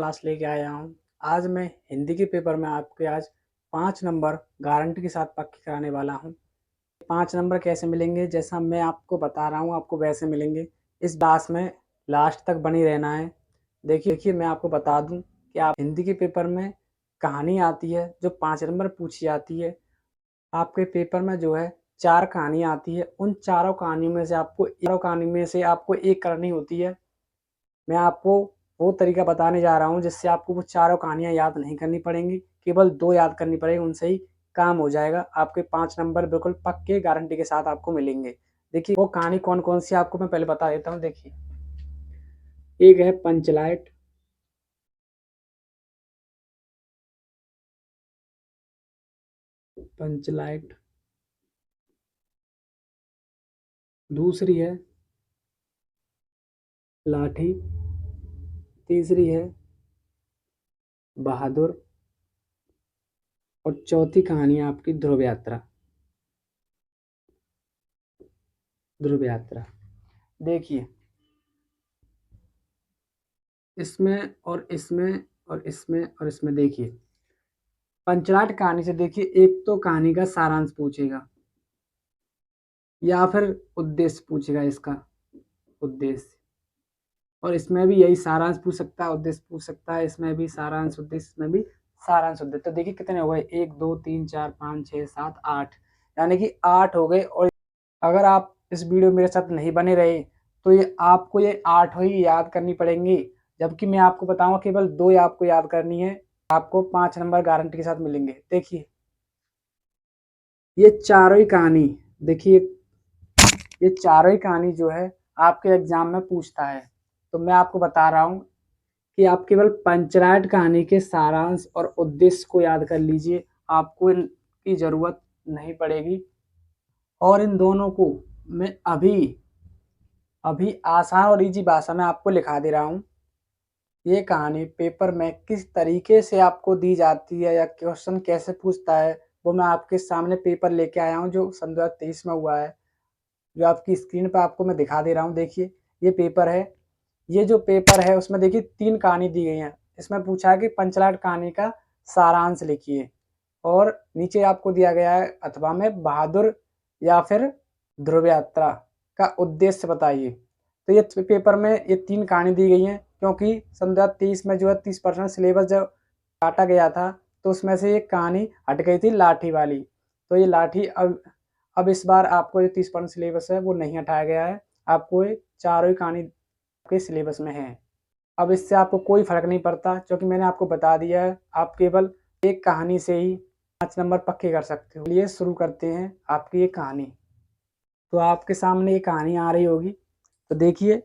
Class लेके आया हूँ। आज मैं हिंदी के पेपर में आपके आज 5 नंबर गारंटी के साथ पक्के कराने वाला हूँ। 5 नंबर कैसे मिलेंगे, जैसा मैं आपको बता रहा हूँ आपको वैसे मिलेंगे। इस क्लास में लास्ट तक बनी रहना है। देखिए मैं आपको बता दूँ कि आप हिंदी के पेपर में कहानी आती है जो 5 नंबर पूछी जाती है। आपके पेपर में जो है 4 कहानियाँ आती है। उन चारों कहानियों में से आपको एक करनी होती है। मैं आपको वो तरीका बताने जा रहा हूँ जिससे आपको वो चारों कहानियाँ याद नहीं करनी पड़ेंगी, केवल 2 याद करनी पड़ेगी, उनसे ही काम हो जाएगा। आपके 5 नंबर बिल्कुल पक्के गारंटी के साथ आपको मिलेंगे। देखिए वो कहानी कौन-कौन सी आपको मैं पहले बता देता हूँ। देखिए, एक है पंचलाइट, पंचलाइट, दूसरी है लाठी, तीसरी है बहादुर और चौथी कहानी है आपकी ध्रुव यात्रा। ध्रुव यात्रा। देखिए, इसमें और इसमें और इसमें और इसमें देखिए, पंचलाट कहानी से देखिए एक तो कहानी का सारांश पूछेगा या फिर उद्देश्य पूछेगा इसका उद्देश्य, और इसमें भी यही सारांश पूछ सकता है, उद्देश्य पूछ सकता है। इसमें भी सारांश उद्देश्य, इसमें भी सारांश उद्देश्य। तो देखिए कितने हो गए, 1 2 3 4 5 6 7 8, यानी कि 8 हो गए। और अगर आप इस वीडियो मेरे साथ नहीं बने रहे तो ये आपको ये 8 ही याद करनी पड़ेंगी, जबकि मैं आपको बताऊंगा केवल 2 आपको याद करनी है। आपको 5 नंबर गारंटी के साथ मिलेंगे। देखिए ये चारों ही कहानी, देखिए ये चारों ही कहानी जो है आपके एग्जाम में पूछता है। तो मैं आपको बता रहा हूँ कि आप केवल पंचलाट कहानी के सारांश और उद्देश्य को याद कर लीजिए, आपको इनकी जरूरत नहीं पड़ेगी। और इन दोनों को मैं अभी अभी आसान और इजी भाषा में आपको लिखा दे रहा हूँ। ये कहानी पेपर में किस तरीके से आपको दी जाती है या क्वेश्चन कैसे पूछता है, वो मैं आपके सामने पेपर लेके आया हूँ जो सन 2023 में हुआ है, जो आपकी स्क्रीन पर आपको मैं दिखा दे रहा हूँ। देखिए ये पेपर है, ये जो पेपर है उसमें देखिए 3 कहानी दी गई हैं। इसमें पूछा है कि पंचलाट कहानी का सारांश लिखिए, और नीचे आपको दिया गया है अथवा में बहादुर या फिर ध्रुव यात्रा का उद्देश्य बताइए। तो ये पेपर में ये 3 कहानी दी गई हैं, क्योंकि सन 2023 में जो है 30% सिलेबस जब काटा गया था तो उसमें से एक कहानी हट गई थी लाठी वाली। तो ये लाठी अब इस बार आपको जो 30% सिलेबस है वो नहीं हटाया गया है, आपको ये चारों ही कहानी आपके सिलेबस में है। अब इससे आपको कोई फ़र्क नहीं पड़ता, क्योंकि मैंने आपको बता दिया है आप केवल एक कहानी से ही 5 नंबर पक्के कर सकते हो। चलिए शुरू करते हैं आपकी ये कहानी। तो आपके सामने ये कहानी आ रही होगी। तो देखिए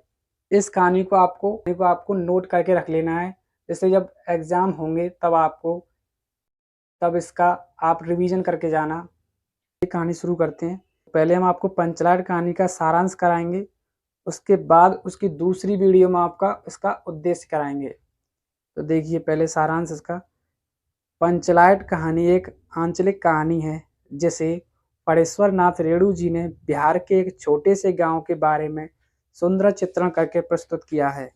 इस कहानी को आपको नोट करके रख लेना है, जैसे जब एग्ज़ाम होंगे तब इसका आप रिवीजन करके जाना। ये कहानी शुरू करते हैं। पहले हम आपको पंचलाट कहानी का सारांश कराएंगे, उसके बाद उसकी दूसरी वीडियो में आपका इसका उद्देश्य कराएंगे। तो देखिए पहले सारांश इसका। पंचलाट कहानी एक आंचलिक कहानी है जिसे परेश्वर नाथ रेणु जी ने बिहार के एक छोटे से गांव के बारे में सुंदर चित्रण करके प्रस्तुत किया है।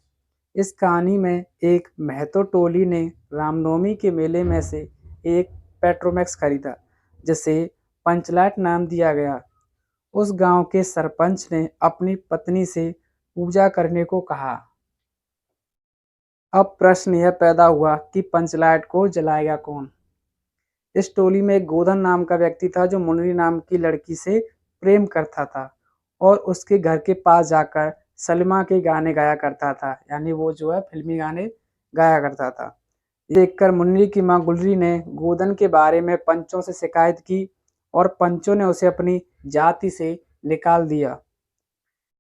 इस कहानी में एक महतो टोली ने रामनवमी के मेले में से एक पेट्रोमैक्स खरीदा जिसे पंचलाट नाम दिया गया। उस गांव के सरपंच ने अपनी पत्नी से पूजा करने को कहा। अब प्रश्न यह पैदा हुआ कि पंचलाट को जलाएगा कौन। इस टोली में एक गोधन नाम का व्यक्ति था जो मुन्नी नाम की लड़की से प्रेम करता था और उसके घर के पास जाकर सलमा के गाने गाया करता था, यानी वो जो है फिल्मी गाने गाया करता था। देखकर मुन्नी की मां गुलरी ने गोधन के बारे में पंचों से शिकायत की और पंचों ने उसे अपनी जाति से निकाल दिया।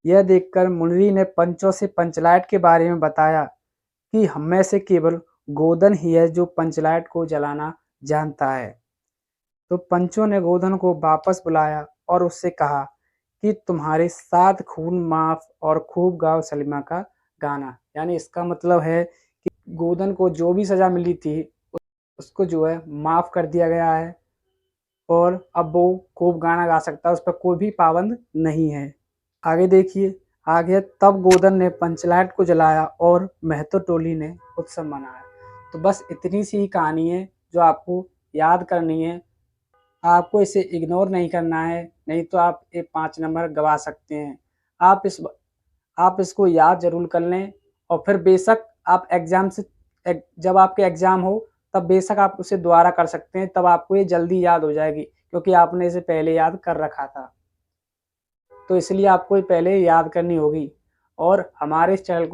यह देखकर मुन्नी ने पंचों से पंचलाट के बारे में बताया कि हम में से केवल गोधन ही है जो पंचलाट को जलाना जानता है। तो पंचों ने गोधन को वापस बुलाया और उससे कहा कि तुम्हारे 7 खून माफ और खूब गाओ सलीमा का गाना। यानी इसका मतलब है कि गोधन को जो भी सजा मिली थी उसको जो है माफ कर दिया गया है, और अब वो खूब गाना गा सकता है, उस पर कोई भी पाबंद नहीं है। आगे देखिए, आगे तब गोधन ने पंचलाट को जलाया और महतो टोली ने उत्सव मनाया। तो बस इतनी सी ही कहानी है जो आपको याद करनी है। आपको इसे इग्नोर नहीं करना है, नहीं तो आप ये 5 नंबर गँवा सकते हैं। आप इसको याद ज़रूर कर लें और फिर बेशक आप जब आपके एग्ज़ाम हो तब बेशक आप उसे दोबारा कर सकते हैं, तब आपको ये जल्दी याद हो जाएगी क्योंकि आपने इसे पहले याद कर रखा था। तो इसलिए आपको ये पहले याद करनी होगी और हमारे इस चैनल को